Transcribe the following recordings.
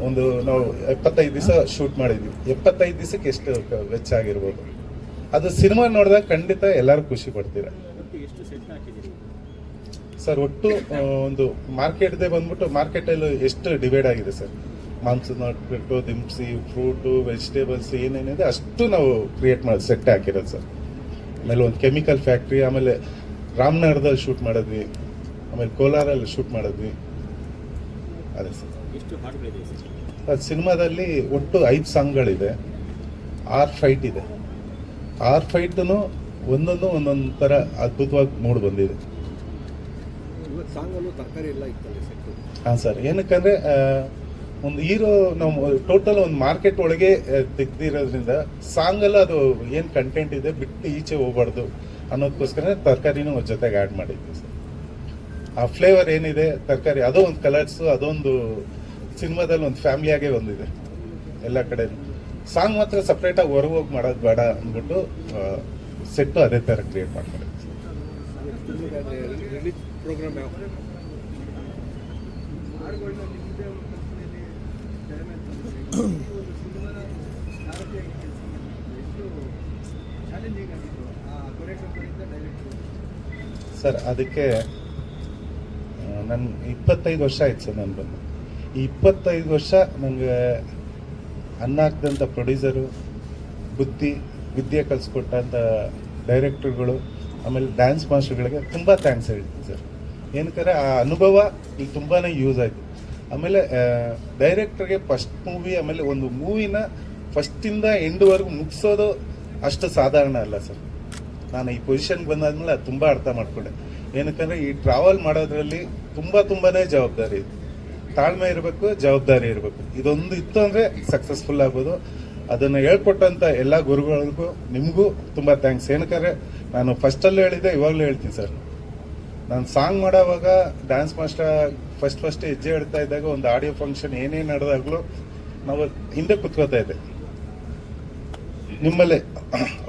ಒಂದು ನಾವು 75 ದಿವಸ ಶೂಟ್ ಮಾಡಿದ್ವಿ. 75 ದಿವಸಕ್ಕೆ ಎಷ್ಟು ವೆಚ್ಚ ಆಗಿರ್ಬೋದು? ಅದು ಸಿನಿಮಾ ನೋಡಿದಾಗ ಖಂಡಿತ ಎಲ್ಲರೂ ಖುಷಿ ಪಡ್ತೀರ ಸರ್. ಒಟ್ಟು ಒಂದು ಮಾರ್ಕೆಟ್ದೇ ಬಂದ್ಬಿಟ್ಟು ಮಾರ್ಕೆಟಲ್ಲಿ ಎಷ್ಟು ಡಿವೈಡ್ ಆಗಿದೆ ಸರ್. ಮಾಂಸದ ಬಿಟ್ಟು ದಿನಸಿ, ಫ್ರೂಟು, ವೆಜಿಟೇಬಲ್ಸ್ ಏನೇನಿದೆ ಅಷ್ಟು ನಾವು ಕ್ರಿಯೇಟ್ ಮಾಡಿ ಸೆಟ್ ಹಾಕಿರೋದು ಸರ್. ಆಮೇಲೆ ಒಂದು ಕೆಮಿಕಲ್ ಫ್ಯಾಕ್ಟ್ರಿ, ಆಮೇಲೆ ರಾಮನಗರದಲ್ಲಿ ಶೂಟ್ ಮಾಡಿದ್ವಿ, ಆಮೇಲೆ ಕೋಲಾರಲ್ಲಿ ಶೂಟ್ ಮಾಡಿದ್ವಿ. ಅದೇ ಸರ್. ಅದು ಸಿನಿಮಾದಲ್ಲಿ ಒಟ್ಟು 5 ಸಾಂಗ್ಗಳಿದೆ, 6 ಫೈಟ್ ಇದೆ. 6 ಫೈಟೂ ಒಂದೊಂದು ಥರ ಅದ್ಭುತವಾಗಿ ಮೂಡ್ ಬಂದಿದೆ. ಹಾಂ ಸರ್. ಏನಕ್ಕಂದರೆ ಒಂದು ಹೀರೋ ನಾವು ಟೋಟಲ್ ಒಂದು ಮಾರ್ಕೆಟ್ ಒಳಗೆ ತೆಗ್ದಿರೋದ್ರಿಂದ ಸಾಂಗಲ್ಲ ಅದು ಏನು ಕಂಟೆಂಟ್ ಇದೆ ಬಿಟ್ಟು ಈಚೆ ಹೋಗ್ಬಾರ್ದು ಅನ್ನೋದಕ್ಕೋಸ್ಕರ ತರಕಾರಿನೂ ಜೊತೆಗೆ ಆ್ಯಡ್ ಮಾಡಿದ್ವಿ ಸರ್. ಆ ಫ್ಲೇವರ್ ಏನಿದೆ ತರಕಾರಿ, ಅದೋ ಒಂದು ಕಲರ್ಸು, ಅದೊಂದು ಸಿನಿಮಾದಲ್ಲಿ ಒಂದು ಫ್ಯಾಮಿಲಿಯಾಗೇ ಒಂದಿದೆ ಎಲ್ಲ ಕಡೆ. ಸಾಂಗ್ ಮಾತ್ರ ಸಪ್ರೇಟಾಗಿ ಹೊರಗೆ ಹೋಗಿ ಮಾಡೋದು ಬೇಡ ಅಂದ್ಬಿಟ್ಟು ಸೆಟ್ಟು ಅದೇ ಥರ ಕ್ರಿಯೇಟ್ ಮಾಡ್ಕೊಂಡಿದ್ವಿ. ಸರ್ ಅದಕ್ಕೆ ನನ್ನ 25 ವರ್ಷ ಆಯ್ತು ಸರ್ ನಾನು ಬಂದು. ಈ 25 ವರ್ಷ ನನಗೆ ಅನ್ನ ಹಾಕ್ದಂಥ ಪ್ರೊಡ್ಯೂಸರು, ವಿದ್ಯೆ ಕಲಿಸ್ಕೊಟ್ಟಂಥ ಡೈರೆಕ್ಟರ್ಗಳು, ಆಮೇಲೆ ಡ್ಯಾನ್ಸ್ ಮಾಸ್ಟರ್ಗಳಿಗೆ ತುಂಬ ಥ್ಯಾಂಕ್ಸ್ ಹೇಳ್ತೀನಿ ಸರ್. ಏನಕ್ಕೆ ಆ ಅನುಭವ ಇಲ್ಲಿ ತುಂಬಾ ಯೂಸ್ ಆಯಿತು. ಆಮೇಲೆ ಡೈರೆಕ್ಟರ್ಗೆ ಫಸ್ಟ್ ಮೂವಿ, ಆಮೇಲೆ ಒಂದು ಮೂವಿನ ಫಸ್ಟಿಂದ ಎಂಡ್ವರೆಗೂ ಮುಗಿಸೋದು ಅಷ್ಟು ಸಾಧಾರಣ ಅಲ್ಲ ಸರ್. ನಾನು ಈ ಪೊಸಿಷನ್ಗೆ ಬಂದಾದ್ಮೇಲೆ ಅದು ತುಂಬ ಅರ್ಥ ಮಾಡ್ಕೊಂಡೆ. ಏನಕ್ಕಂದರೆ ಈ ಟ್ರಾವೆಲ್ ಮಾಡೋದ್ರಲ್ಲಿ ತುಂಬಾ ಜವಾಬ್ದಾರಿ ಇದೆ. ತಾಳ್ಮೆ ಇರಬೇಕು, ಜವಾಬ್ದಾರಿ ಇರಬೇಕು. ಇದೊಂದು ಇತ್ತು ಅಂದರೆ ಸಕ್ಸಸ್ಫುಲ್ ಆಗ್ಬೋದು. ಅದನ್ನು ಹೇಳ್ಕೊಟ್ಟಂಥ ಎಲ್ಲ ಗುರುಗಳಿಗೂ ನಿಮಗೂ ತುಂಬ ಥ್ಯಾಂಕ್ಸ್. ಏನಕ್ಕಾದ್ರೆ ನಾನು ಫಸ್ಟಲ್ಲೂ ಹೇಳಿದ್ದೆ, ಇವಾಗಲೂ ಹೇಳ್ತೀನಿ ಸರ್. ನಾನು ಸಾಂಗ್ ಮಾಡೋವಾಗ ಡ್ಯಾನ್ಸ್ ಮಾಸ್ಟರ್ ಫಸ್ಟ್ ಹೆಜ್ಜೆ ಇಡ್ತಾ ಇದ್ದಾಗ ಒಂದು ಆಡಿಯೋ ಫಂಕ್ಷನ್ ಏನೇನು ನಡೆದಾಗಲೂ ನಾವು ಹಿಂದೆ ಕುತ್ಕೋತಾ ಇದ್ದೆ. ನಿಮ್ಮಲ್ಲೇ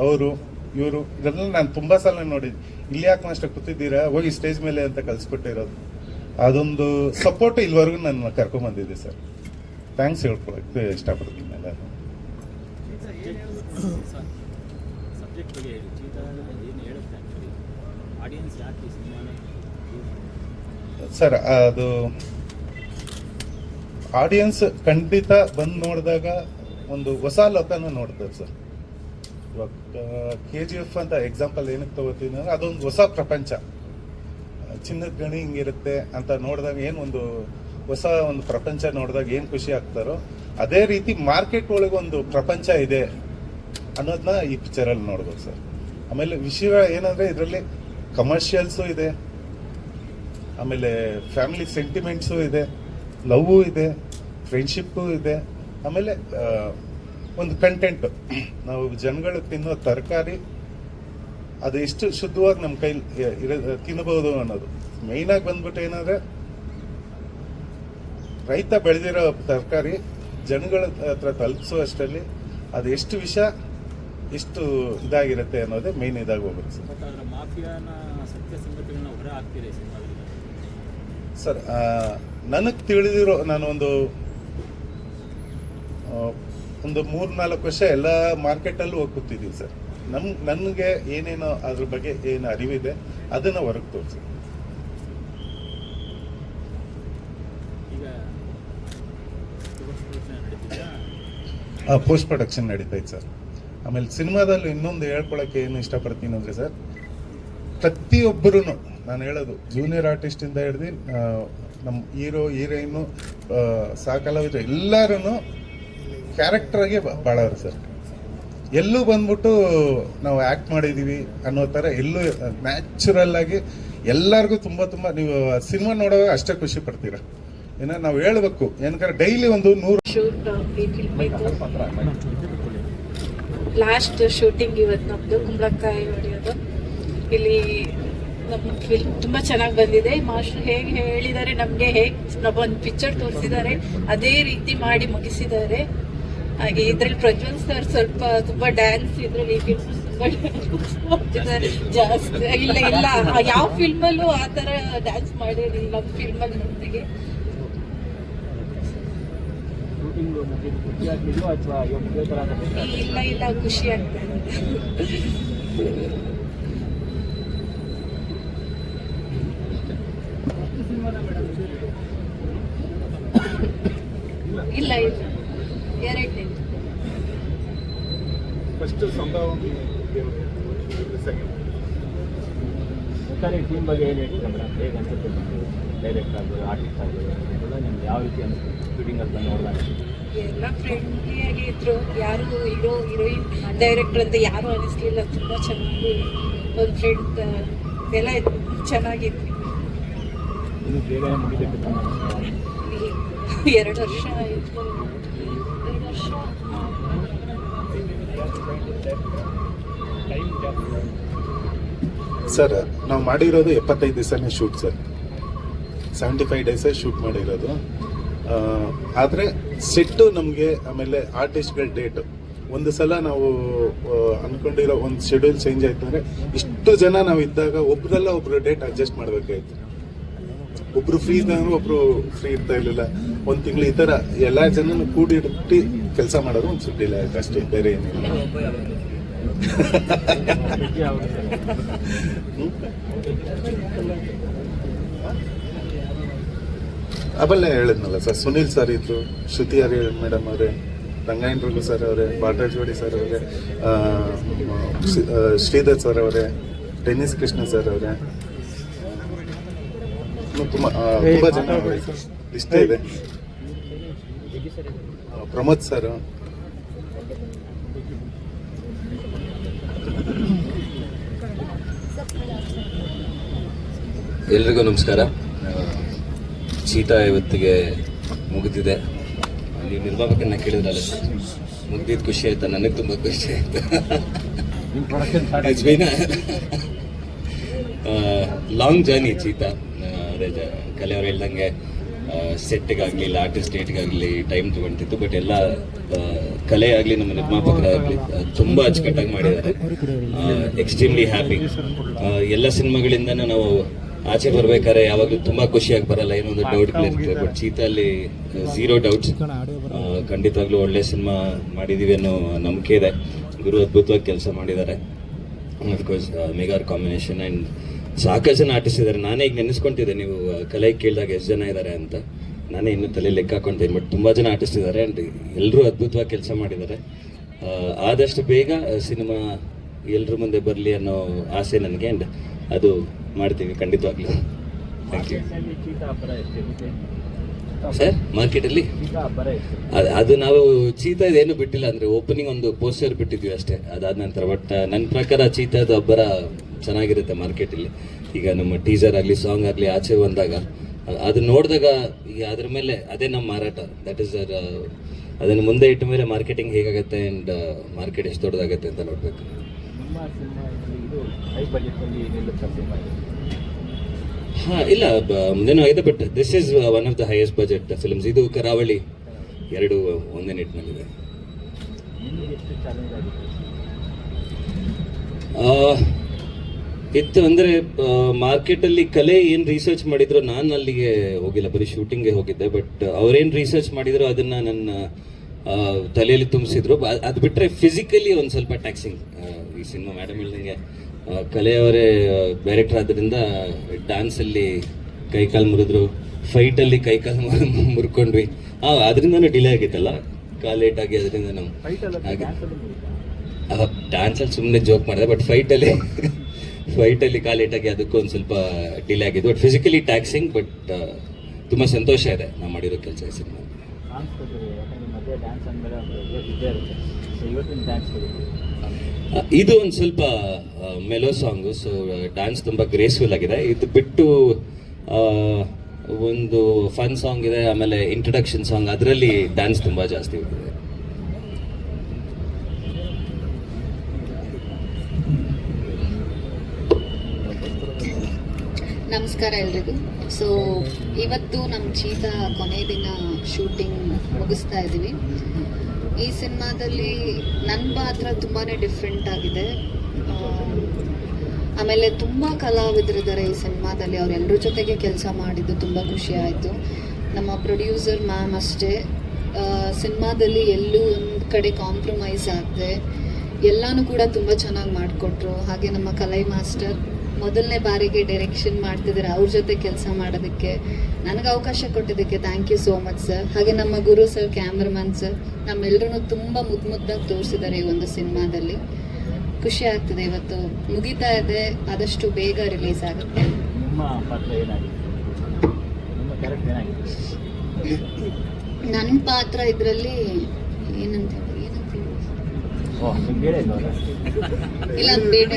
ಅವರು ಇವರು ಇದೆಲ್ಲ ನಾನು ತುಂಬ ಸಲ ನೋಡಿದ್ದೆ. ಇಲ್ಲಿ ಯಾಕೆ ಮಾಸ್ಟರ್ ಕೂತಿದ್ದೀರಾ, ಹೋಗಿ ಸ್ಟೇಜ್ ಮೇಲೆ ಅಂತ ಕಲಿಸ್ಕೊಟ್ಟಿರೋದು. ಅದೊಂದು ಸಪೋರ್ಟ್ ಇಲ್ಲಿವರೆಗೂ ನನ್ನ ಕರ್ಕೊಂಬಂದಿದೆ ಸರ್. ಥ್ಯಾಂಕ್ಸ್ ಹೇಳ್ಕೊಳಕ್ಕೆ ಇಷ್ಟಪಡ್ತೀನಿ ಎಲ್ಲರೂ. ಸರ್ ಅದು ಆಡಿಯನ್ಸ್ ಖಂಡಿತ ಬಂದು ನೋಡಿದಾಗ ಒಂದು ಹೊಸ ಲೋಕನ ನೋಡ್ತಾರೆ ಸರ್. ಇವಾಗ KGF ಅಂತ ಎಕ್ಸಾಂಪಲ್ ಏನಕ್ಕೆ ತಗೋತೀನಿ ಅಂದರೆ ಅದೊಂದು ಹೊಸ ಪ್ರಪಂಚ. ಚಿನ್ನದ ಗಣಿ ಹಿಂಗಿರುತ್ತೆ ಅಂತ ನೋಡಿದಾಗ ಏನು ಒಂದು ಹೊಸ ಒಂದು ಪ್ರಪಂಚ ನೋಡಿದಾಗ ಏನು ಖುಷಿ ಆಗ್ತಾರೋ ಅದೇ ರೀತಿ ಮಾರ್ಕೆಟ್ ಒಳಗೆ ಒಂದು ಪ್ರಪಂಚ ಇದೆ ಅನ್ನೋದನ್ನ ಈ ಪಿಕ್ಚರಲ್ಲಿ ನೋಡ್ಬೋದು ಸರ್. ಆಮೇಲೆ ವಿಷಯ ಏನಂದರೆ ಇದರಲ್ಲಿ ಕಮರ್ಷಿಯಲ್ಸು ಇದೆ, ಆಮೇಲೆ ಫ್ಯಾಮಿಲಿ ಸೆಂಟಿಮೆಂಟ್ಸು ಇದೆ, ಲವ್ವು ಇದೆ, ಫ್ರೆಂಡ್ಶಿಪ್ಪು ಇದೆ, ಆಮೇಲೆ ಒಂದು ಕಂಟೆಂಟು. ನಾವು ಜನಗಳು ತಿನ್ನೋ ತರಕಾರಿ ಅದು ಎಷ್ಟು ಶುದ್ಧವಾಗಿ ನಮ್ಮ ಕೈಲಿ ತಿನ್ನಬಹುದು ಅನ್ನೋದು ಮೇಯ್ನಾಗಿ ಬಂದ್ಬಿಟ್ಟು ಏನಂದರೆ ರೈತ ಬೆಳೆದಿರೋ ತರಕಾರಿ ಜನಗಳ ಹತ್ರ ತಲುಪಿಸುವಷ್ಟರಲ್ಲಿ ಅದು ಎಷ್ಟು ವಿಷ ಎಷ್ಟು ಇದಾಗಿರುತ್ತೆ ಅನ್ನೋದೇ ಮೇಯ್ನ್ ಇದಾಗಿ ಹೋಗುತ್ತೆ ಸರ್. ನನಗೆ ತಿಳಿದಿರೋ ನಾನು ಒಂದು 3-4 ವರ್ಷ ಎಲ್ಲ ಮಾರ್ಕೆಟಲ್ಲೂ ಹೋಗಿ ಕೂತಿದ್ದೀವಿ ಸರ್. ನನಗೆ ಏನೇನೋ ಅದ್ರ ಬಗ್ಗೆ ಏನು ಅರಿವಿದೆ ಅದನ್ನು ಹೊರಗೆ ತೋರಿಸಿ. ಪೋಸ್ಟ್ ಪ್ರೊಡಕ್ಷನ್ ನಡೀತೈತೆ ಸರ್. ಆಮೇಲೆ ಸಿನಿಮಾದಲ್ಲಿ ಇನ್ನೊಂದು ಹೇಳ್ಕೊಳಕ್ಕೆ ಏನು ಇಷ್ಟಪಡ್ತೀನಿ ಅಂದರೆ ಸರ್, ಪ್ರತಿಯೊಬ್ಬರೂ ನಾನು ಹೇಳೋದು ಜೂನಿಯರ್ ಆರ್ಟಿಸ್ಟಿಂದ ಹಿಡ್ದು ನಮ್ಮ ಹೀರೋ ಹೀರೋಯಿನ್ನು ಕಲಾವಿದರು ಎಲ್ಲರೂ ಕ್ಯಾರೆಕ್ಟರ್ಗೆ ಬಾಳವ್ರು ಸರ್. ಎಲ್ಲೂ ಬಂದ್ಬಿಟ್ಟು ನಾವು ಆ್ಯಕ್ಟ್ ಮಾಡಿದ್ದೀವಿ ಅನ್ನೋ ಥರ ಎಲ್ಲೂ ನ್ಯಾಚುರಲ್ ಆಗಿ ಎಲ್ಲರಿಗೂ ತುಂಬ ನೀವು ಸಿನಿಮಾ ನೋಡುವಾಗ ಅಷ್ಟೇ ಖುಷಿ ಪಡ್ತೀರ. ಏನೋ ನಾವು ಹೇಳ್ಬೇಕು, ಏನಕ್ಕೆ ಡೈಲಿ ಒಂದು 100 ಲಾಸ್ಟ್ ಶೂಟಿಂಗ್ ಇವತ್ತು ನಮ್ಮದು ಕುಂಬಳಕಾಯಿ ಹೊಡೆಯೋದು. ಇಲ್ಲಿ ನಮ್ಮ ಫಿಲ್ಮ್ ತುಂಬ ಚೆನ್ನಾಗಿ ಬಂದಿದೆ. ಮಾಸ್ಟರ್ ಹೇಗೆ ಹೇಳಿದ್ದಾರೆ, ನಮಗೆ ಹೇಗೆ ಒಂದು ಪಿಕ್ಚರ್ ತೋರಿಸಿದ್ದಾರೆ ಅದೇ ರೀತಿ ಮಾಡಿ ಮುಗಿಸಿದ್ದಾರೆ. ಹಾಗೆ ಇದರಲ್ಲಿ ಪ್ರಜ್ವಲ್ ಸರ್ ತುಂಬ ಡ್ಯಾನ್ಸ್ ಇದರಲ್ಲಿ ಜಾಸ್ತಿ ಇಲ್ಲ ಯಾವ ಫಿಲ್ಮಲ್ಲೂ ಆ ಥರ ಡ್ಯಾನ್ಸ್ ಮಾಡಿರಲಿಲ್ಲ ನಮ್ಮ ಫಿಲ್ಮಲ್ಲಿ ನೊಂದಿಗೆ. ಶೂಟಿಂಗ್ ಮುಗಿದು ಖುಷಿ ಆಗ್ತಿದ್ಯೋ ಅಥವಾ ಇವಾಗ ಇದೇ ಥರ ಇಲ್ಲ ಇಲ್ಲ ಖುಷಿ ಆಗ್ತಾ ಇದೆ. ಇಲ್ಲ ಇಲ್ಲ ಎರಡನೇ ಫಸ್ಟ್ ಸಂಭಾವನೆ ಒಟ್ಟಾರೆ ಟೀಮ್ ಬಗ್ಗೆ ಏನು ಹೇಳ್ತೀರಂದ್ರೆ ಹೇಗೆ ಅನ್ಸುತ್ತೆ ಡೈರೆಕ್ಟ್ ಆಗ್ಬೋದು ಆರ್ಟಿಸ್ಟ್ ಆಗ್ಬೋದು ಎಲ್ಲ ನಿಮ್ಗೆ ಯಾವ ರೀತಿ ಅನಿಸುತ್ತೆ ಶೂಟಿಂಗಲ್ಲಿ ಬಂದು ನೋಡಿದಾಗ? ಎಲ್ಲ ಫ್ರೆಂಡ್ಲಿಯಾಗಿ ಇದ್ರು, ಯಾರು ಹೀರೋಯಿನ್ ಡೈರೆಕ್ಟರ್ ಅಂತ ಯಾರು ಅನಿಸ್ಲಿಲ್ಲ. ತುಂಬ ಚೆನ್ನಾಗಿ ಒಂದು ಫ್ರೆಂಡ್ ಎಲ್ಲ ಚೆನ್ನಾಗಿದ್ವಿ. ಇನ್ನು ಬೇಗನೆ ಮುಗಿದಿತ್ತು 2 ವರ್ಷ ಆಯಿತು. 2 ವರ್ಷ ಸರ್ ನಾವು ಮಾಡಿರೋದು 75 ದಿವಸನೇ ಶೂಟ್ ಸರ್. 75 ಡೇಸೇ ಶೂಟ್ ಮಾಡಿರೋದು. ಆದರೆ ಸೆಟ್ಟು ನಮಗೆ, ಆಮೇಲೆ ಆರ್ಟಿಸ್ಟ್ಗಳ ಡೇಟು ಒಂದು ಸಲ ನಾವು ಅಂದ್ಕೊಂಡಿರೋ ಒಂದು ಶೆಡ್ಯೂಲ್ ಚೇಂಜ್ ಆಯ್ತು ಅಂದರೆ ಇಷ್ಟು ಜನ ನಾವು ಇದ್ದಾಗ ಒಬ್ರಲ್ಲ ಒಬ್ರು ಡೇಟ್ ಅಡ್ಜಸ್ಟ್ ಮಾಡಬೇಕಾಯ್ತು. ಒಬ್ರು ಫ್ರೀ ಇದ್ದಂದ್ರೆ ಒಬ್ರು ಫ್ರೀ ಇರ್ತಾ ಇರಲಿಲ್ಲ. ಒಂದು ತಿಂಗಳು ಈ ಥರ ಎಲ್ಲ ಜನನ ಕೂಡಿಟ್ಟು ಕೆಲಸ ಮಾಡೋದು ಒಂದು ಸುದ್ದಿಲ್ಲ ಆಯ್ತು ಅಷ್ಟೇ, ಬೇರೆ ಏನಿಲ್ಲ. ಆಮೇಲೆ ಹೇಳಿದ್ನಲ್ಲ ಸರ್, ಸುನೀಲ್ ಸರ್ ಇದ್ರು, ಶ್ರುತಿ ಹರಿ ಮೇಡಮ್ ಅವರೇ, ರಂಗಾಯಣ ರಘು ಸರ್ ಅವರೇ, ಬಾಲರಾಜವಾಡಿ ಸರ್ ಅವರೇ, ಶ್ರೀಧರ್ ಸರ್ ಅವರೇ, ಟೆನ್ನಿಸ್ ಕೃಷ್ಣ ಸರ್ ಅವರೇ, ತುಂಬ ಜನ ಇಷ್ಟೇ ಇದೆ. ಪ್ರಮೋದ್ ಸರ್, ಎಲ್ರಿಗೂ ನಮಸ್ಕಾರ. ಚೀತಾ ಇವತ್ತಿಗೆ ಮುಗಿದಿದೆ. ನೀವು ನಿರ್ಮಾಪಕನ್ನ ಕೇಳಿದ್ರಲ್ಲ, ಮುಗ್ದಿದ್ದು ಖುಷಿ ಆಯ್ತಾ? ನನಗೆ ತುಂಬ ಖುಷಿ ಆಯ್ತು. It's been long journey cheetah. ಅದೇ ಕಲೆಯವ್ರು ಹೇಳ್ದಂಗೆ ಸೆಟ್ಗಾಗಲಿ ಇಲ್ಲ ಆರ್ಟಿಸ್ಟ್ ಡೇಟ್ಗಾಗಲಿ ಟೈಮ್ ತೊಗೊಳ್ತಿತ್ತು. ಬಟ್ ಎಲ್ಲ ಕಲೆ ಆಗಲಿ ನಮ್ಮ ನಿರ್ಮಾಪಕರಾಗಲಿ ತುಂಬ ಅಚ್ಚುಕಟ್ಟಾಗಿ ಮಾಡಿದ್ದಾರೆ. Extremely happy. ಎಲ್ಲ ಸಿನಿಮಾಗಳಿಂದನೂ ನಾವು ಆಚೆ ಬರ್ಬೇಕಾದ್ರೆ ಯಾವಾಗಲೂ ತುಂಬ ಖುಷಿಯಾಗಿ ಬರಲ್ಲ, ಏನೋ ಒಂದು ಡೌಟ್ಗಳಿರ್ತದೆ. ಬಟ್ ಚೀತಾಲ್ಲಿ ಝೀರೋ ಡೌಟ್ಸ್. ಖಂಡಿತವಾಗ್ಲೂ ಒಳ್ಳೆ ಸಿನಿಮಾ ಮಾಡಿದ್ದೀವಿ ಅನ್ನೋ ನಂಬಿಕೆ ಇದೆ. ಗುರು ಅದ್ಭುತವಾಗಿ ಕೆಲಸ ಮಾಡಿದ್ದಾರೆ. ಅಫ್ಕೋರ್ಸ್ ಮೆಗಾರ್ ಕಾಂಬಿನೇಷನ್ ಆ್ಯಂಡ್ ಸಾಕಷ್ಟು ಜನ ಆರ್ಟಿಸ್ಟ್ ಇದ್ದಾರೆ. ನಾನೇ ಈಗ ನೆನೆಸ್ಕೊಂತಿದ್ದೆ, ನೀವು ಕಲೆ ಕೇಳಿದಾಗ ಎಷ್ಟು ಜನ ಇದ್ದಾರೆ ಅಂತ. ನಾನೇ ಇನ್ನೂ ತಲೆ ಲೆಕ್ಕ ಹಾಕೊಳ್ತೀನಿ. ಬಟ್ ತುಂಬ ಜನ ಆರ್ಟಿಸ್ಟ್ ಇದ್ದಾರೆ ಆ್ಯಂಡ್ ಎಲ್ಲರೂ ಅದ್ಭುತವಾಗಿ ಕೆಲಸ ಮಾಡಿದ್ದಾರೆ. ಆದಷ್ಟು ಬೇಗ ಸಿನಿಮಾ ಎಲ್ಲರ ಮುಂದೆ ಬರಲಿ ಅನ್ನೋ ಆಸೆ ನನಗೆ. ಆ್ಯಂಡ್ ಅದು ಮಾಡ್ತೀವಿ ಖಂಡಿತವಾಗ್ಲೂ. Thank you sir. ಮಾರ್ಕೆಟಲ್ಲಿ ಅದು ನಾವು ಚೀತಾ ಏನು ಬಿಟ್ಟಿಲ್ಲ, ಅಂದರೆ ಓಪನಿಂಗ್ ಒಂದು ಪೋಸ್ಟರ್ ಬಿಟ್ಟಿದ್ವಿ ಅಷ್ಟೇ, ಅದಾದ ನಂತರ. ಬಟ್ ನನ್ನ ಪ್ರಕಾರ ಚೀತಾದ ಅಬ್ಬರ ಚೆನ್ನಾಗಿರುತ್ತೆ ಮಾರ್ಕೆಟಲ್ಲಿ. ಈಗ ನಮ್ಮ ಟೀಸರ್ ಆಗಲಿ ಸಾಂಗ್ ಆಗಲಿ ಆಚೆ ಬಂದಾಗ ಅದು ನೋಡಿದಾಗ ಅದ್ರ ಮೇಲೆ ಅದೇ ನಮ್ಮ ಮಾರಾಟ. ದಟ್ ಈಸ್ ಅದನ್ನು ಮುಂದೆ ಇಟ್ಟ ಮೇಲೆ ಮಾರ್ಕೆಟಿಂಗ್ ಹೇಗಾಗುತ್ತೆ ಆ್ಯಂಡ್ ಮಾರ್ಕೆಟ್ ಎಷ್ಟು ದೊಡ್ಡದಾಗುತ್ತೆ ಅಂತ ನೋಡಬೇಕು. ಹಾಂ, ಇಲ್ಲ ಮುಂದೇನೂ ಆಗಿದೆ. But this is one of the highest budget films. ಇದು ಕರಾವಳಿ 2 ಒಂದೇ ನಿಟ್ಟಿನಲ್ಲಿದೆ. ಇತ್ತು ಅಂದರೆ ಮಾರ್ಕೆಟಲ್ಲಿ ಕಲೆ ಏನು ರಿಸರ್ಚ್ ಮಾಡಿದ್ರು, ನಾನು ಅಲ್ಲಿಗೆ ಹೋಗಿಲ್ಲ, ಬರೀ ಶೂಟಿಂಗ್ಗೆ ಹೋಗಿದ್ದೆ. ಬಟ್ ಅವ್ರೇನು ರಿಸರ್ಚ್ ಮಾಡಿದ್ರು ಅದನ್ನು ನನ್ನ ತಲೆಯಲ್ಲಿ ತುಂಬಿಸಿದ್ರು. ಅದು ಬಿಟ್ಟರೆ ಫಿಸಿಕಲಿ ಒಂದು ಸ್ವಲ್ಪ ಟ್ಯಾಕ್ಸಿಂಗ್ ಈ ಸಿನಿಮಾ. ಮೇಡಮ್ ಹೇಳ್ದಂಗೆ ಕಲೆಯವರೇ ಡೈರೆಕ್ಟರ್ ಆದ್ದರಿಂದ ಡ್ಯಾನ್ಸಲ್ಲಿ ಕೈಕಾಲು ಮುರಿದ್ರು, ಫೈಟಲ್ಲಿ ಕೈಕಾಲು ಮುರ್ಕೊಂಡ್ವಿ. ಅದರಿಂದನೂ ಡಿಲೇ ಆಗಿತ್ತಲ್ಲ, ಕಾಲು ಲೇಟಾಗಿ. ಅದರಿಂದ ನಾವು ಡ್ಯಾನ್ಸಲ್ಲಿ ಸುಮ್ಮನೆ ಜೋಕ್ ಮಾಡಿದೆ. ಬಟ್ ಫೈಟಲ್ಲಿ ಕಾಲು ಲೇಟಾಗಿ ಅದಕ್ಕೂ ಒಂದು ಸ್ವಲ್ಪ ಡಿಲೇ ಆಗಿದ್ದು. But physically taxing. ಬಟ್ ತುಂಬ ಸಂತೋಷ ಇದೆ ನಾವು ಮಾಡಿರೋ ಕೆಲಸ ಈ ಸಿನಿಮಾ. ಇದು ಒಂದು ಸ್ವಲ್ಪ ಮೆಲೋ ಸಾಂಗು, ಸೊ ಡ್ಯಾನ್ಸ್ ತುಂಬ ಗ್ರೇಸ್ಫುಲ್ ಆಗಿದೆ. ಇದು ಬಿಟ್ಟು ಒಂದು ಫನ್ ಸಾಂಗ್ ಇದೆ, ಆಮೇಲೆ ಇಂಟ್ರಡಕ್ಷನ್ ಸಾಂಗ್, ಅದರಲ್ಲಿ ಡ್ಯಾನ್ಸ್ ತುಂಬ ಜಾಸ್ತಿ ಇದೆ. ನಮಸ್ಕಾರ ಎಲ್ರಿಗೂ. ಸೊ ಇವತ್ತು ನಮ್ಮ ಚೀತಾ ಕೊನೆ ದಿನ ಶೂಟಿಂಗ್ ಮುಗಿಸ್ತಾ ಇದ್ದೀವಿ. ಈ ಸಿನಿಮಾದಲ್ಲಿ ನನ್ನ ಪಾತ್ರ ತುಂಬಾ ಡಿಫ್ರೆಂಟ್ ಆಗಿದೆ. ಆಮೇಲೆ ತುಂಬ ಕಲಾವಿದರಿದ್ದಾರೆ ಈ ಸಿನಿಮಾದಲ್ಲಿ. ಅವರೆಲ್ಲರ ಜೊತೆಗೆ ಕೆಲಸ ಮಾಡಿದ್ದು ತುಂಬ ಖುಷಿ ಆಯಿತು. ನಮ್ಮ ಪ್ರೊಡ್ಯೂಸರ್ ಮ್ಯಾಮ್ ಅಷ್ಟೇ ಸಿನಿಮಾದಲ್ಲಿ ಎಲ್ಲೂ ಒಂದು ಕಡೆ ಕಾಂಪ್ರಮೈಸ್ ಆಗದೆ ಎಲ್ಲನೂ ಕೂಡ ತುಂಬ ಚೆನ್ನಾಗಿ ಮಾಡಿಕೊಟ್ರು. ಹಾಗೆ ನಮ್ಮ ಕಲೈ ಮಾಸ್ಟರ್ ಮೊದಲನೇ ಬಾರಿಗೆ ಡೈರೆಕ್ಷನ್ ಮಾಡ್ತಿದ್ದಾರೆ, ಅವ್ರ ಜೊತೆ ಕೆಲಸ ಮಾಡೋದಕ್ಕೆ ನನಗೆ ಅವಕಾಶ ಕೊಟ್ಟಿದ್ದಕ್ಕೆ thank you so much sir. ಹಾಗೆ ನಮ್ಮ ಗುರು ಸರ್, ಕ್ಯಾಮ್ರಾಮನ್ ಸರ್, ನಮ್ಮೆಲ್ಲರೂ ತುಂಬ ಮುದ್ದಾಗಿ ತೋರಿಸಿದ್ದಾರೆ ಈ ಒಂದು ಸಿನಿಮಾದಲ್ಲಿ. ಖುಷಿ ಆಗ್ತದೆ, ಇವತ್ತು ಮುಗಿತಾ ಇದೆ, ಆದಷ್ಟು ಬೇಗ ರಿಲೀಸ್ ಆಗುತ್ತೆ. ನಿಮ್ಮ ಪಾತ್ರ ಏನಾಗಿದೆ, ನಿಮ್ಮ ಕ್ಯಾರೆಕ್ಟರ್ ಏನಾಗಿದೆ? ನನ್ನ ಪಾತ್ರ ಇದರಲ್ಲಿ ಏನಂತ ಓ ನಿಮ್ಗೆ ಹೇಳಿಲ್ಲ ಅವ್ರು? ಇಲ್ಲ ಬೇಡ,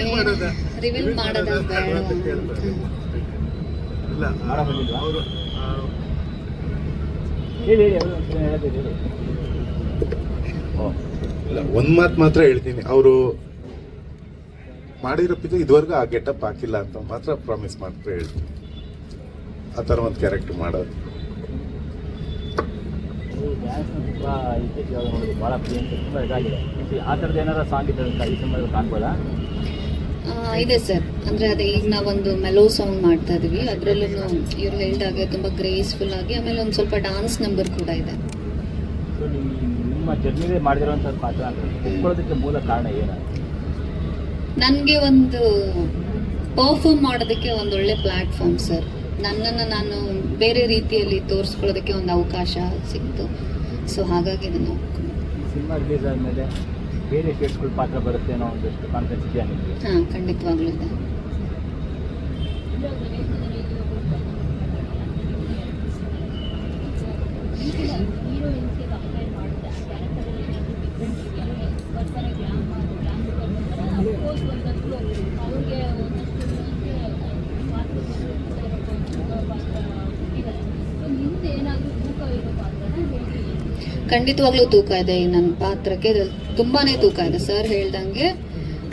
ರಿವೀಲ್ ಮಾಡೋದ ಬೇಡ ಮಾಡೋ ಬಂದಿಲ್ವಾ? ಹೇಳಿ ಹೇಳಿ ಅವ್ರು ಒಂದ್ಸಲ ಹೇಳೋದು ಹೇಳಿ. ಓ ಇಲ್ಲ, ಒಂದ್ ಮಾತು ಮಾತ್ರ ಹೇಳ್ತೀನಿ, ಅವರು ಮಾಡಿರೋ ಪಿಕ್ಚರ್ ಇದುವರೆಗೂ ಆ ಗೆಟಪ್ ಹಾಕಿಲ್ಲ ಅಂತ ಮಾತ್ರ ಪ್ರಾಮಿಸ್ ಮಾತ್ರ ಹೇಳ್ತೀನಿ. ಆ ಥರ ಒಂದು ಕ್ಯಾರೆಕ್ಟರ್ ಮಾಡೋದು. ಈ ಡ್ಯಾನ್ಸ್ ತುಂಬ ಇತ್ತೀಚೆಗೆ ನೋಡೋದು ಭಾಳ ಪ್ರಿಯ ತುಂಬ ಇದಾಗಿದೆ. ಆ ಥರದ್ದು ಏನಾರ ಸಾಂಗ್ ಇದೆ ಅಂತ ಈ ಸಿನಿಮಾದಲ್ಲಿ ಕಾಣ್ಬೋದಾ? ಇದೆ ಸರ್, ಅಂದರೆ ಅದೇ ಈಗ ನಾವೊಂದು ಮೆಲೋ ಸಾಂಗ್ ಮಾಡ್ತಾ ಇದೀವಿ, ಅದರಲ್ಲೂ ಇವ್ರು ಹೇಳಿದಾಗೆ ತುಂಬ ಗ್ರೇಸ್ಫುಲ್ ಆಗಿ, ಆಮೇಲೆ ಒಂದು ಸ್ವಲ್ಪ ಡಾನ್ಸ್ ನಂಬರ್ ಕೂಡ ಇದೆ. ಸೊ ನಿಮ್ಮ ಜರ್ನಿಗೆ ಮಾಡಿದಿರುವಂಥ ಪಾತ್ರ ಅಂತ ಒಪ್ಕೊಳ್ಳೋದಕ್ಕೆ ಮೂಲ ಕಾರಣ ಏನು? ನನಗೆ ಒಂದು ಪರ್ಫಾರ್ಮ್ ಮಾಡೋದಕ್ಕೆ ಒಂದು ಒಳ್ಳೆ ಪ್ಲ್ಯಾಟ್ಫಾರ್ಮ್ ಸರ್. ನನ್ನನ್ನು ನಾನು ಬೇರೆ ರೀತಿಯಲ್ಲಿ ತೋರಿಸ್ಕೊಳ್ಳೋದಕ್ಕೆ ಒಂದು ಅವಕಾಶ ಸಿಕ್ತು. ಸೊ ಹಾಗಾಗಿ ಇದನ್ನು ಸಿನಿಮಾ ರಿಲೀಸ್ ಆದಮೇಲೆ ಬೇರೆ ಶೇಡ್ಸ್ಗಳ ಪಾತ್ರ ಬರುತ್ತೆ ಅನ್ನೋ ಒಂದಷ್ಟು ಕಾನ್ಫಿಡೆನ್ಸ್ ಇದೆಯಾ ನಿಮಗೆ? ಹಾಂ, ಖಂಡಿತವಾಗ್ಲೂ ಇದೆ. ಖಂಡಿತವಾಗ್ಲೂ ತೂಕ ಇದೆ ಈ ನನ್ನ ಪಾತ್ರಕ್ಕೆ, ಇದ್ರಲ್ಲಿ ತುಂಬಾನೇ ತೂಕ ಇದೆ. ಸರ್ ಹೇಳ್ದಂಗೆ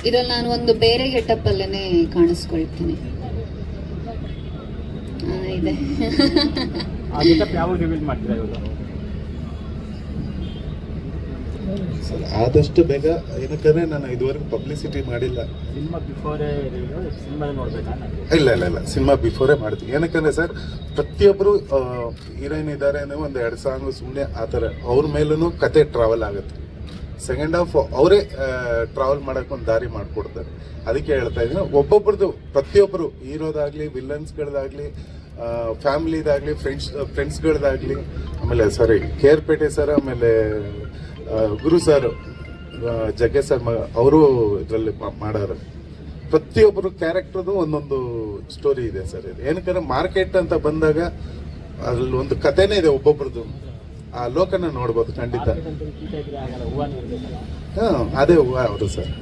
ಇದ್ರಲ್ಲಿ ನಾನು ಒಂದು ಬೇರೆ ಗೆಟಪ್ ಅಲ್ಲೇನೆ ಕಾಣಿಸ್ಕೊಳ್ತೀನಿ. ಇದೆ. ಆ ಗೆಟಪ್ ಯಾವಾಗ ರಿವೀಲ್ ಮಾಡ್ತೀರಾ ಇವಾಗ? ಆದಷ್ಟು ಬೇಗ, ಏನಕ್ಕಂದ್ರೆ ನಾನು ಇದುವರೆಗೂ ಪಬ್ಲಿಸಿಟಿ ಮಾಡಿಲ್ಲ. ಸಿನಿಮಾ ಬಿಫೋರೇ ಸಿನಿಮಾ ನೋಡ್ಬೇಕಾ? ಇಲ್ಲ ಇಲ್ಲ ಇಲ್ಲ, ಸಿನಿಮಾ ಬಿಫೋರೇ ಮಾಡ್ತೀವಿ. ಏನಕ್ಕಂದ್ರೆ ಸರ್, ಪ್ರತಿಯೊಬ್ಬರು ಹೀರೋಯಿನ್ ಇದ್ದಾರೆ ಅಂದ್ರೆ ಒಂದು 2 ಸಾಂಗ್ ಸುಮ್ಮನೆ ಆ ಥರ ಅವ್ರ ಮೇಲೂ ಕತೆ ಟ್ರಾವೆಲ್ ಆಗುತ್ತೆ. ಸೆಕೆಂಡ್ ಹಾಫ್ ಅವರೇ ಟ್ರಾವೆಲ್ ಮಾಡೋಕೆ ಒಂದು ದಾರಿ ಮಾಡಿಕೊಡ್ತಾರೆ. ಅದಕ್ಕೆ ಹೇಳ್ತಾ ಇದ್ದೀನಿ, ಒಬ್ಬೊಬ್ರದ್ದು ಪ್ರತಿಯೊಬ್ಬರು ಹೀರೋದಾಗಲಿ, ವಿಲನ್ಸ್ಗಳದಾಗಲಿ, ಫ್ಯಾಮಿಲಿದಾಗಲಿ, ಫ್ರೆಂಡ್ಸ್ಗಳದಾಗಲಿ, ಆಮೇಲೆ ಸಾರಿ KR ಸರ್, ಆಮೇಲೆ ಗುರು ಸರ್, ಜಗ್ಗೇಶ್ ಸರ್ ಅವರು ಇದರಲ್ಲಿ ಮಾಡೋರು. ಪ್ರತಿಯೊಬ್ಬರು ಕ್ಯಾರೆಕ್ಟರ್ದು ಒಂದೊಂದು ಸ್ಟೋರಿ ಇದೆ ಸರ್. ಇದು ಏನಕ್ಕಂದ್ರೆ ಮಾರ್ಕೆಟ್ ಅಂತ ಬಂದಾಗ ಅದ್ರಲ್ಲಿ ಒಂದು ಕಥೆನೇ ಇದೆ ಒಬ್ಬೊಬ್ರದ್ದು. ಆ ಲೋಕನ ನೋಡ್ಬೋದು ಖಂಡಿತ. ಅದೇ ಹೂವು ಅವರು ಸರ್.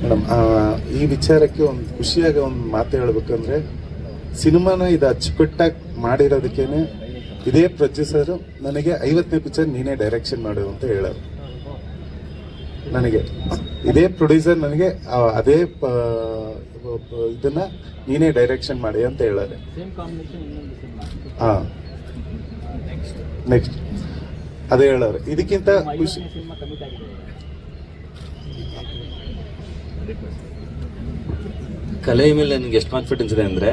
ಮೇಡಮ್, ಈ ವಿಚಾರಕ್ಕೆ ಒಂದು ಖುಷಿಯಾಗಿ ಒಂದು ಮಾತು ಹೇಳ್ಬೇಕಂದ್ರೆ, ಸಿನಿಮಾನ ಇದು ಅಚ್ಚುಕಟ್ಟಾಗಿ ಮಾಡಿರೋದಕ್ಕೇನೆ ಇದೇ ಪ್ರೊಡ್ಯೂಸರು ನನಗೆ 50ನೇ ಪಿಕ್ಚರ್ ನೀನೇ ಡೈರೆಕ್ಷನ್ ಮಾಡು ಅಂತ ಹೇಳೋರು. ನನಗೆ ಇದೇ ಪ್ರೊಡ್ಯೂಸರ್ ನನಗೆ ಅದೇ ಇದನ್ನ ನೀನೇ ಡೈರೆಕ್ಷನ್ ಮಾಡಿ ಅಂತ ಹೇಳೋರೆ. ಹಾಂ, ನೆಕ್ಸ್ಟ್ ಅದೇ ಹೇಳೋರು. ಇದಕ್ಕಿಂತ ಖುಷಿ ಕಲೆ ಮೇಲೆ ನನಗೆ ಎಷ್ಟು ಕಾನ್ಫಿಡೆನ್ಸ್ ಇದೆ ಅಂದರೆ,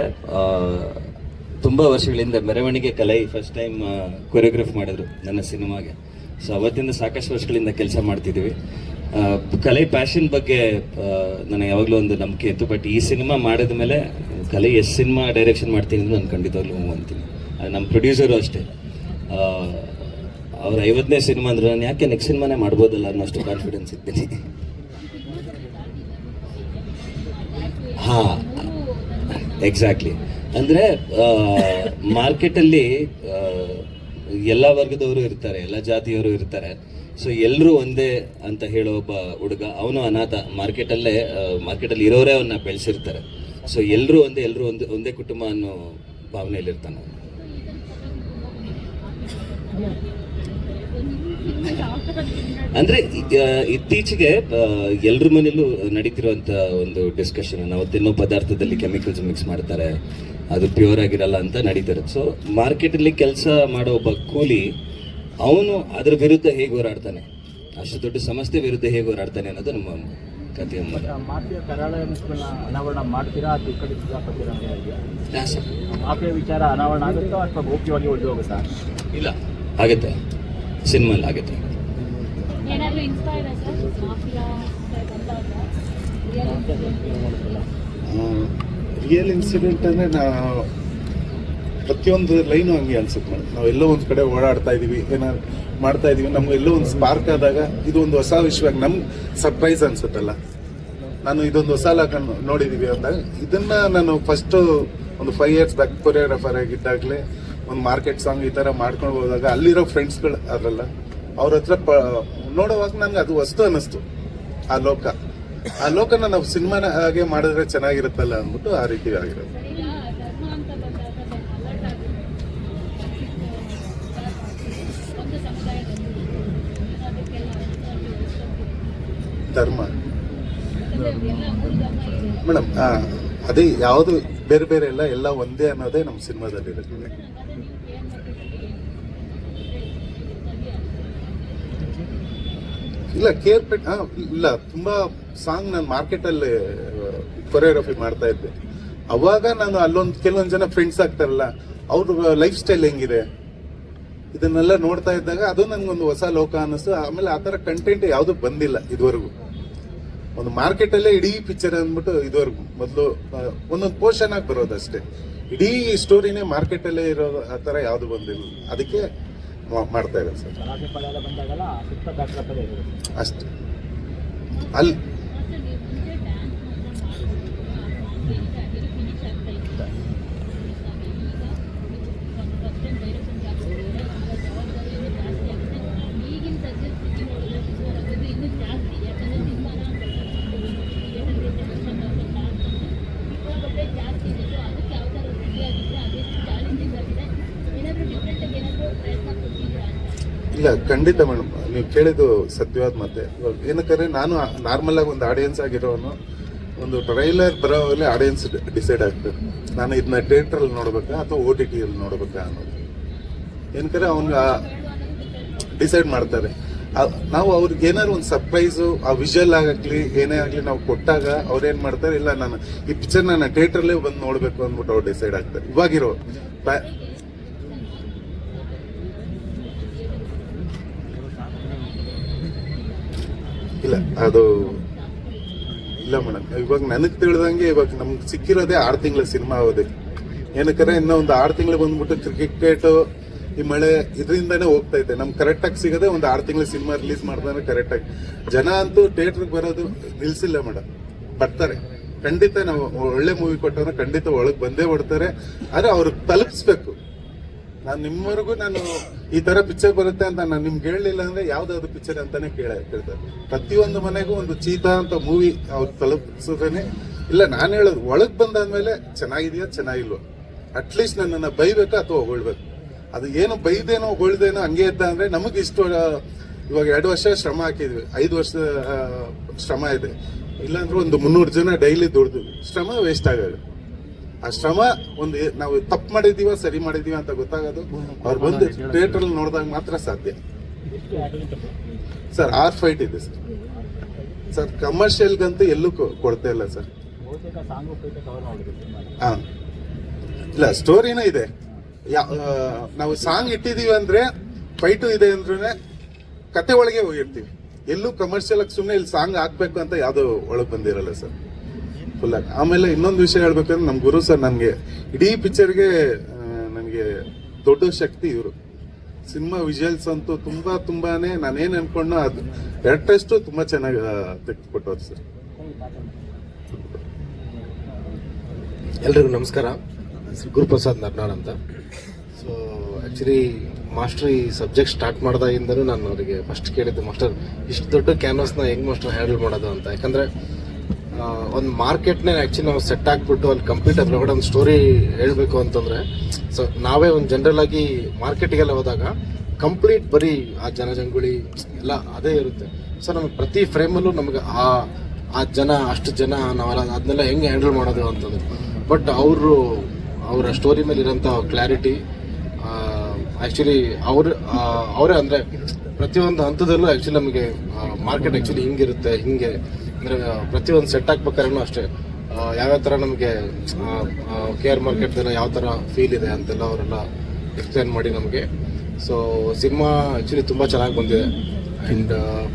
ತುಂಬ ವರ್ಷಗಳಿಂದ ಮೆರವಣಿಗೆ ಕಲೆ ಫಸ್ಟ್ ಟೈಮ್ ಕೊರಿಯೋಗ್ರಾಫ್ ಮಾಡಿದ್ರು ನನ್ನ ಸಿನಿಮಾಗೆ. ಸೊ ಅವತ್ತಿಂದ ಸಾಕಷ್ಟು ವರ್ಷಗಳಿಂದ ಕೆಲಸ ಮಾಡ್ತಿದ್ದೀವಿ. ಕಲೆ ಪ್ಯಾಷನ್ ಬಗ್ಗೆ ನನಗೆ ಯಾವಾಗಲೂ ಒಂದು ನಂಬಿಕೆ ಇತ್ತು. ಬಟ್ ಈ ಸಿನಿಮಾ ಮಾಡಿದ ಮೇಲೆ ಕಲೆ ಎಷ್ಟು ಸಿನಿಮಾ ಡೈರೆಕ್ಷನ್ ಮಾಡ್ತೀನಿ ಅಂತ ನಾನು ಖಂಡಿತವಾಗ್ಲೂ ಅಂತೀನಿ. ನಮ್ಮ ಪ್ರೊಡ್ಯೂಸರು ಅಷ್ಟೇ, ಅವ್ರ 50ನೇ ಸಿನಿಮಾ ಅಂದ್ರೆ ನಾನು ಯಾಕೆ ನೆಕ್ಸ್ಟ್ ಸಿನಿಮಾನೇ ಮಾಡ್ಬೋದಲ್ಲ ಅನ್ನೋಷ್ಟು ಕಾನ್ಫಿಡೆನ್ಸ್ ಇದ್ದೀನಿ. ಹಾಂ, ಎಕ್ಸಾಕ್ಟ್ಲಿ. ಅಂದರೆ ಮಾರ್ಕೆಟಲ್ಲಿ ಎಲ್ಲ ವರ್ಗದವರು ಇರ್ತಾರೆ, ಎಲ್ಲ ಜಾತಿಯವರು ಇರ್ತಾರೆ. ಸೊ ಎಲ್ಲರೂ ಒಂದೇ ಅಂತ ಹೇಳೋ ಒಬ್ಬ ಹುಡುಗ, ಅವನು ಅನಾಥ. ಮಾರ್ಕೆಟಲ್ಲಿ ಇರೋರೇ ಅವನ್ನ ಬೆಳೆಸಿರ್ತಾರೆ. ಸೊ ಎಲ್ಲರೂ ಒಂದೇ ಕುಟುಂಬ ಅನ್ನೋ ಭಾವನೆಯಲ್ಲಿರ್ತಾನೆ. ಅಂದ್ರೆ ಇತ್ತೀಚೆಗೆ ಎಲ್ರ ಮನೇಲೂ ನಡೀತಿರುವಂತ ಒಂದು ಡಿಸ್ಕಷನ್, ನಾವು ತಿನ್ನೋ ಪದಾರ್ಥದಲ್ಲಿ ಕೆಮಿಕಲ್ಸ್ ಮಿಕ್ಸ್ ಮಾಡ್ತಾರೆ, ಅದು ಪ್ಯೂರ್ ಆಗಿರಲ್ಲ ಅಂತ ನಡೀತಾರೆ. ಸೊ ಮಾರ್ಕೆಟಲ್ಲಿ ಕೆಲಸ ಮಾಡೋ ಒಬ್ಬ ಕೂಲಿ ಅವನು ಅದ್ರ ವಿರುದ್ಧ ಹೇಗೆ ಹೋರಾಡ್ತಾನೆ, ಅಷ್ಟು ದೊಡ್ಡ ಸಂಸ್ಥೆ ವಿರುದ್ಧ ಹೇಗೆ ಹೋರಾಡ್ತಾನೆ ಅನ್ನೋದು ನಮ್ಮ ಕಥೆಯ ಮೂಲ. ಮಾಫಿಯಾ ಕರಾಳ ಅಂಶಗಳನ್ನ ಅನಾವರಣ ಮಾಡ್ತೀರಾ ಅಥವಾ ಈ ಕಡೆ ಸಿಕ್ಕಾಪತ್ತೀರಾ ಅಂತ ಇದೆಯಾ? ಹಾ, ಸರ್. ಮಾಫಿಯಾ ವಿಚಾರ ಅನಾವರಣ ಆಗುತ್ತೋ ಅಥವಾ ಗೌಪ್ಯವಾಗಿ ಉಳಿದು ಹೋಗುತ್ತಾ? ಇಲ್ಲ, ಆಗುತ್ತೆ, ಸಿನಿಮಾಲ್ ಆಗುತ್ತೆ. ಏನಾದರೂ ಇನ್ಸ್ಪೈರ್ ಸರ್ ಮಾಫಿಯಾ ಬಂದಾಗ ರಿಯಲ್ ಇನ್ಸಿಡೆಂಟ್ ಅಂದರೆ ನಾವು ಪ್ರತಿಯೊಂದು ಲೈನು ಹಂಗೆ ಅನ್ಸುತ್ತೆ ಮೇಡಮ್. ನಾವೆಲ್ಲೋ ಒಂದು ಕಡೆ ಓಡಾಡ್ತಾ ಇದೀವಿ, ಏನಾದ್ರು ಮಾಡ್ತಾ ಇದೀವಿ, ನಮ್ಗೆ ಎಲ್ಲೋ ಒಂದು ಸ್ಪಾರ್ಕ್ ಆದಾಗ ಇದು ಒಂದು ಹೊಸ ವಿಷಯವಾಗಿ ನಮ್ಗೆ ಸರ್ಪ್ರೈಸ್ ಅನ್ಸುತ್ತಲ್ಲ. ನಾನು ಇದೊಂದು ಹೊಸ ಲಾಕನ್ನು ನೋಡಿದೀವಿ ಅಂದಾಗ ಇದನ್ನ ನಾನು ಫಸ್ಟು ಒಂದು 5 years ಬ್ಯಾಕ್ ಕೊರಿಯೋಗ್ರಾಫರ್ ಆಗಿದ್ದಾಗಲೇ ಒಂದು ಮಾರ್ಕೆಟ್ ಸಾಂಗ್ ಈ ಥರ ಮಾಡ್ಕೊಂಡು ಹೋದಾಗ ಅಲ್ಲಿರೋ ಫ್ರೆಂಡ್ಸ್ಗಳು ಅದರಲ್ಲ ಅವ್ರ ಹತ್ರ ನೋಡುವಾಗ ನನಗೆ ಅದು ವಸ್ತು ಅನ್ನಿಸ್ತು. ಆ ಲೋಕನ ನಾವು ಸಿನಿಮಾನ ಹಾಗೆ ಮಾಡಿದ್ರೆ ಚೆನ್ನಾಗಿರುತ್ತಲ್ಲ ಅಂದ್ಬಿಟ್ಟು ಆ ರೀತಿ ಆಗಿರೋದು. ಈಗ ಧರ್ಮ ಅಂತ ಬಂದಾಗ ಅಲರ್ಟ್ ಆಗುತ್ತೆ ಒಂದು ಸಮುದಾಯದಲ್ಲಿ ಅದಕ್ಕೆಲ್ಲ ಧರ್ಮ ಎಲ್ಲ ಮೂರು ಧರ್ಮ ಇದೆ. ಮೇಡಮ್ ಅದೇ ಯಾವುದು ಬೇರೆ ಬೇರೆ ಎಲ್ಲ ಒಂದೇ ಅನ್ನೋದೇ ನಮ್ಮ ಸಿನಿಮಾದಲ್ಲಿ ಇರುತ್ತೆ. ಇಲ್ಲ ಇಲ್ಲ, ತುಂಬಾ ಸಾಂಗ್ ನಾನು ಮಾರ್ಕೆಟಲ್ಲಿ ಕೊರಿಯೋಗ್ರಫಿ ಮಾಡ್ತಾ ಇದ್ದೆ. ಅವಾಗ ನಾನು ಕೆಲವೊಂದು ಜನ ಫ್ರೆಂಡ್ಸ್ ಆಗ್ತಾರಲ್ಲ, ಅವ್ರ ಲೈಫ್ ಸ್ಟೈಲ್ ಹೆಂಗಿದೆ ಇದನ್ನೆಲ್ಲ ನೋಡ್ತಾ ಇದ್ದಾಗ ಅದು ನನ್ಗೊಂದು ಹೊಸ ಲೋಕ ಅನ್ನಿಸ್ತು. ಆಮೇಲೆ ಆ ಥರ ಕಂಟೆಂಟ್ ಯಾವುದು ಬಂದಿಲ್ಲ ಇದುವರೆಗೂ. ಒಂದು ಮಾರ್ಕೆಟಲ್ಲೇ ಇಡೀ ಪಿಕ್ಚರ್ ಅಂದ್ಬಿಟ್ಟು ಇದುವರೆಗೂ ಮೊದಲು ಒಂದೊಂದು ಪೋರ್ಷನ್ ಆಗಿ ಬರೋದಷ್ಟೇ. ಇಡೀ ಸ್ಟೋರಿನೇ ಮಾರ್ಕೆಟಲ್ಲೇ ಇರೋದು ಆ ಥರ ಯಾವುದು ಬಂದಿಲ್ಲ. ಅದಕ್ಕೆ ಮಾಡ್ತಾ ಇದ್ದಾರೆ ಸರ್. ಗಲಾಟೆ ಪಡೆ ಎಲ್ಲ ಬಂದಾಗಲ್ಲ ಸುತ್ತ ಬ್ಯಾಕ್ಡ್ರಾಪ್ ಅಲ್ಲೇ ಇರುತ್ತೆ ಅಷ್ಟೇ. ಅಲ್ಲಿ ಇಲ್ಲ, ಖಂಡಿತ ಮೇಡಮ್, ನೀವು ಕೇಳಿದ್ದು ಸತ್ಯವಾದ ಮಾತೆ. ಏನಕ್ಕಂದ್ರೆ ನಾನು ನಾರ್ಮಲ್ ಆಗಿ ಒಂದು ಆಡಿಯನ್ಸ್ ಆಗಿರೋನು, ಒಂದು ಟ್ರೈಲರ್ ಬರೋವಾಗಲೇ ಆಡಿಯನ್ಸ್ ಡಿಸೈಡ್ ಆಗ್ತದೆ ನಾನು ಇದನ್ನ ಥಿಯೇಟ್ರಲ್ಲಿ ನೋಡ್ಬೇಕಾ ಅಥವಾ OTT ಅಲ್ಲಿ ನೋಡ್ಬೇಕಾ ಅನ್ನೋದು. ಏನಕ್ಕಂದ್ರೆ ಅವ್ನಿಗೆ ಡಿಸೈಡ್ ಮಾಡ್ತಾರೆ. ನಾವು ಅವ್ರಿಗೆ ಏನಾದ್ರು ಒಂದು ಸರ್ಪ್ರೈಸು, ಆ ವಿಜುವಲ್ ಆಗಲಿ ಏನೇ ಆಗಲಿ ನಾವು ಕೊಟ್ಟಾಗ ಅವ್ರೇನ್ ಮಾಡ್ತಾರೆ, ಇಲ್ಲ ನಾನು ಈ ಪಿಕ್ಚರ್ ನಾನು ಥಿಯೇಟ್ರಲ್ಲೇ ಬಂದು ನೋಡ್ಬೇಕು ಅಂದ್ಬಿಟ್ಟು ಅವ್ರು ಡಿಸೈಡ್ ಆಗ್ತಾರೆ. ಇವಾಗಿರೋ ಇಲ್ಲ, ಅದು ಇಲ್ಲ ಮೇಡಮ್. ಇವಾಗ ನನಗೆ ತಿಳಿದಂಗೆ ಇವಾಗ ನಮ್ಗೆ ಸಿಕ್ಕಿರೋದೇ 6 ತಿಂಗಳ ಸಿನಿಮಾ ಅವಧಿ. ಏನಕ್ಕಂದ್ರೆ ಇನ್ನೂ ಒಂದು 6 ತಿಂಗಳು ಬಂದ್ಬಿಟ್ಟು ಕ್ರಿಕೆಟ್ ಈ ಮಳೆ ಇದರಿಂದಾನೇ ಹೋಗ್ತಾ ಇದೆ. ನಮ್ಗೆ ಕರೆಕ್ಟಾಗಿ ಸಿಗೋದೇ ಒಂದು 6 ತಿಂಗಳ ಸಿನಿಮಾ ರಿಲೀಸ್ ಮಾಡ್ತಾರೆ ಕರೆಕ್ಟಾಗಿ. ಜನ ಅಂತೂ ಥಿಯೇಟ್ರಿಗೆ ಬರೋದು ನಿಲ್ಸಿಲ್ಲ ಮೇಡಮ್, ಬರ್ತಾರೆ ಖಂಡಿತ. ನಾವು ಒಳ್ಳೆ ಮೂವಿ ಕೊಟ್ಟವ್ರೆ ಖಂಡಿತ ಒಳಗೆ ಬಂದೇ ಬರ್ತಾರೆ. ಆದ್ರೆ ಅವ್ರಿಗೆ ತಲುಪಿಸ್ಬೇಕು. ನಾನು ನಿಮ್ಮವರೆಗೂ ನಾನು ಈ ತರ ಪಿಕ್ಚರ್ ಬರುತ್ತೆ ಅಂತ ನಾನು ನಿಮ್ಗೆ ಹೇಳಲಿಲ್ಲ ಅಂದ್ರೆ ಯಾವ್ದಾದ್ರು ಪಿಕ್ಚರ್ ಅಂತಾನೆ ಕೇಳ್ತಾರೆ. ಪ್ರತಿಯೊಂದು ಮನೆಗೂ ಒಂದು ಚೀತಾ ಅಂತ ಮೂವಿ ಅವ್ರು ತಲುಪಿಸೋದೇನೆ. ಇಲ್ಲ, ನಾನು ಹೇಳೋದು ಒಳಗ್ ಬಂದಾದ್ಮೇಲೆ ಚೆನ್ನಾಗಿದೆಯಾ ಚೆನ್ನಾಗಿಲ್ವ, ಅಟ್ಲೀಸ್ಟ್ ನನ್ನನ್ನು ಬೈಬೇಕಾ ಅಥವಾ ಹೊಗಳ್ಬೇಕು. ಅದು ಏನು ಬೈದೇನೋ ಹೊಗಳ್ದೇನೋ ಹಂಗೆ ಇದ್ದ ಅಂದ್ರೆ ನಮಗೆ ಇಷ್ಟು ಇವಾಗ 2 ವರ್ಷ ಶ್ರಮ ಹಾಕಿದ್ವಿ, 5 ವರ್ಷ ಶ್ರಮ ಇದೆ. ಇಲ್ಲಾಂದ್ರೆ ಒಂದು 300 ಜನ ಡೈಲಿ ದುಡ್ದು ಶ್ರಮ ವೇಸ್ಟ್ ಆಗೋದು. ಆ ಶ್ರಮ ಒಂದು ನಾವು ತಪ್ಪು ಮಾಡಿದೀವ ಸರಿ ಮಾಡಿದೀವ ಅಂತ ಗೊತ್ತಾಗೋದು ಅವ್ರು ಬಂದು ಥಿಯೇಟರ್ ನೋಡಿದಾಗ ಮಾತ್ರ ಸಾಧ್ಯ. ಸರ್ 6 ಫೈಟ್ ಇದೆ ಸರ್. ಕಮರ್ಷಿಯಲ್ಗಂತೂ ಎಲ್ಲೂ ಕೊಡ್ತಾ ಇಲ್ಲ ಸರ್. ಹಾ, ಇಲ್ಲ, ಸ್ಟೋರಿನೂ ಇದೆ. ನಾವು ಸಾಂಗ್ ಇಟ್ಟಿದೀವಿ ಅಂದ್ರೆ ಫೈಟು ಇದೆ ಅಂದ್ರೆ ಕತೆ ಒಳಗೆ ಹೋಗಿರ್ತೀವಿ. ಎಲ್ಲೂ ಕಮರ್ಷಿಯಲ್ ಆಗಿ ಸುಮ್ಮನೆ ಇಲ್ಲಿ ಸಾಂಗ್ ಹಾಕ್ಬೇಕು ಅಂತ ಯಾವ್ದು ಒಳಗೆ ಬಂದಿರಲ್ಲ ಸರ್ ಫುಲ್ ಆಗಿ. ಆಮೇಲೆ ಇನ್ನೊಂದು ವಿಷಯ ಹೇಳ್ಬೇಕಂದ್ರೆ ನಮ್ ಗುರು ಸರ್ ನನಗೆ ಇಡೀ ಪಿಕ್ಚರ್ಗೆ ನನಗೆ ದೊಡ್ಡ ಶಕ್ತಿ ಇವರು. ಸಿನಿಮಾ ವಿಜುವಲ್ಸ್ ಅಂತೂ ತುಂಬಾನೇ ನಾನೇನ್ ಅನ್ಕೊಂಡೋ ಅದು ಎರಡಷ್ಟು ತುಂಬಾ ಚೆನ್ನಾಗಿ ತೆಗೆದುಕೊಟ್ಟವ್ರು ಸರ್. ಎಲ್ರಿಗೂ ನಮಸ್ಕಾರ. ಗುರುಪ್ರಸಾದ್ ನರ್ನಾಳ್ ಅಂತ. ಸೊ ಆ್ಯಕ್ಚುಲಿ ಮಾಸ್ಟರ್ ಈ ಸಬ್ಜೆಕ್ಟ್ ಸ್ಟಾರ್ಟ್ ಮಾಡಿದಾಗಿಂದನೂ ನಾನು ಅವರಿಗೆ ಫಸ್ಟ್ ಕೇಳಿದ್ದೆ, ಮಾಸ್ಟರ್ ಇಷ್ಟು ದೊಡ್ಡ ಕ್ಯಾನ್ವಾಸ್ನ ಹೆಂಗೆ ಮಾಸ್ಟರ್ ಹ್ಯಾಂಡಲ್ ಮಾಡೋದು ಅಂತ. ಯಾಕಂದರೆ ಒಂದು ಮಾರ್ಕೆಟ್ನೇ ಆ್ಯಕ್ಚುಲಿ ನಾವು ಸೆಟ್ ಆಗಿಬಿಟ್ಟು ಅಲ್ಲಿ ಕಂಪ್ಲೀಟ್ ಅದ್ರೊಳಗಡೆ ಒಂದು ಸ್ಟೋರಿ ಹೇಳಬೇಕು ಅಂತಂದರೆ, ಸೊ ನಾವೇ ಒಂದು ಜನರಲ್ ಆಗಿ ಮಾರ್ಕೆಟಿಗೆಲ್ಲ ಹೋದಾಗ ಕಂಪ್ಲೀಟ್ ಬರೀ ಆ ಜನಜಂಗುಳಿ ಎಲ್ಲ ಅದೇ ಇರುತ್ತೆ. ಸೊ ನಮಗೆ ಪ್ರತಿ ಫ್ರೇಮಲ್ಲೂ ನಮಗೆ ಆ ಜನ ಅಷ್ಟು ಜನ ನಾವೆಲ್ಲ ಅದನ್ನೆಲ್ಲ ಹೆಂಗೆ ಹ್ಯಾಂಡಲ್ ಮಾಡೋದು ಅಂತಂದ್ರೆ, ಬಟ್ ಅವರ ಸ್ಟೋರಿ ಮೇಲೆ ಇರೋಂಥ ಕ್ಲಾರಿಟಿ, ಆ್ಯಕ್ಚುಲಿ ಅವರೇ ಅಂದರೆ ಪ್ರತಿಯೊಂದು ಹಂತದಲ್ಲೂ ಆ್ಯಕ್ಚುಲಿ ನಮಗೆ ಮಾರ್ಕೆಟ್ ಆ್ಯಕ್ಚುಲಿ ಹಿಂಗಿರುತ್ತೆ ಹಿಂಗೆ ಅಂದರೆ ಪ್ರತಿಯೊಂದು ಸೆಟ್ ಹಾಕ್ಬೇಕಾದ್ರೂ ಅಷ್ಟೇ ಯಾವ್ಯಾವ ಥರ ನಮಗೆ ಕೇರ್ ಮಾರ್ಕೆಟ್ದೆಲ್ಲ ಯಾವ ಥರ ಫೀಲ್ ಇದೆ ಅಂತೆಲ್ಲ ಅವರೆಲ್ಲ ಎಕ್ಸ್ಪ್ಲೇನ್ ಮಾಡಿ ನಮಗೆ. ಸೊ ಸಿನಿಮಾ ಆ್ಯಕ್ಚುಲಿ ತುಂಬ ಚೆನ್ನಾಗಿ ಬಂದಿದೆ. ಆ್ಯಂಡ್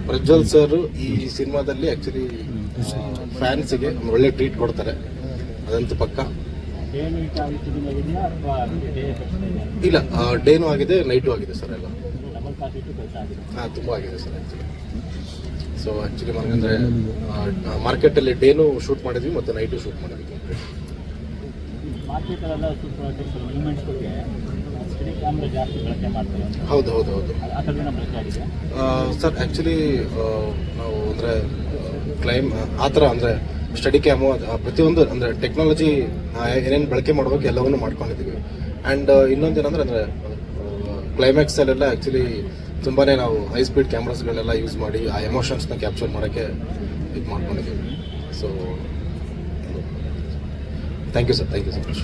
ಪ್ರಜ್ವಲ್ ಸರ್ ಈ ಸಿನಿಮಾದಲ್ಲಿ ಆ್ಯಕ್ಚುಲಿ ಫ್ಯಾನ್ಸಿಗೆ ಒಳ್ಳೆ ಟ್ರೀಟ್ ಕೊಡ್ತಾರೆ, ಅದಂತೂ ಪಕ್ಕ. ಡೇ ನೈಟ್ ಶೂಟಿಂಗ್ ಆಗಿದೆಯಾ ಅಥವಾ ಡೇ ಇಲ್ಲ, ಡೇನೂ ಆಗಿದೆ, ನೈಟು ಆಗಿದೆ ಸರ್ ಎಲ್ಲ. ಡಬಲ್ ಕಾಸ್ಟ್ ಇಟ್ಟು ಕೆಲಸ ಆಗಿದೆ. ಹಾಂ, ತುಂಬ ಆಗಿದೆ ಸರ್ ಆ್ಯಕ್ಚುಲಿ. ಸೊ ಆ್ಯಕ್ಚುಲಿ ಅಂದರೆ ಮಾರ್ಕೆಟಲ್ಲಿ ಡೇನೂ ಶೂಟ್ ಮಾಡಿದ್ವಿ ಮತ್ತು ನೈಟು ಶೂಟ್ ಮಾಡಿದ್ವಿ. ಮಾರ್ಕೆಟಲ್ಲೆಲ್ಲ ಸೂಪರ್ ಮೂಮೆಂಟ್ಸ್ಗಳಿಗೆ ಸ್ಟಡಿ ಕ್ಯಾಮ್ರಾ ಜಾಸ್ತಿ ಬಳಕೆ ಮಾಡ್ತಾರೆ ಅಂತ. ಹೌದು ಹೌದು ಹೌದು ಆ ಥರದ್ದು ಬಳಕೆ ಆಗಿದೆ ಸರ್. ಆ್ಯಕ್ಚುಲಿ ನಾವು ಅಂದರೆ ಆ ಥರ ಅಂದರೆ ಸ್ಟಡಿ ಕ್ಯಾಮು ಪ್ರತಿಯೊಂದು ಅಂದರೆ ಟೆಕ್ನಾಲಜಿ ಏನೇನು ಬಳಕೆ ಮಾಡಬೇಕು ಎಲ್ಲವನ್ನೂ ಮಾಡ್ಕೊಂಡಿದ್ದೀವಿ. ಆ್ಯಂಡ್ ಇನ್ನೊಂದೇನೆಂದರೆ ಅಂದರೆ ಕ್ಲೈಮ್ಯಾಕ್ಸಲ್ಲೆಲ್ಲ ಆ್ಯಕ್ಚುಲಿ ತುಂಬಾ ನಾವು ಹೈ ಸ್ಪೀಡ್ ಕ್ಯಾಮ್ರಾಸ್ಗಳನ್ನೆಲ್ಲ ಯೂಸ್ ಮಾಡಿ ಆ ಎಮೋಷನ್ಸ್ನ ಕ್ಯಾಪ್ಚರ್ ಮಾಡೋಕ್ಕೆ ಇದು ಮಾಡ್ಕೊಂಡಿದ್ದೀವಿ. So thank you sir, thank you so much.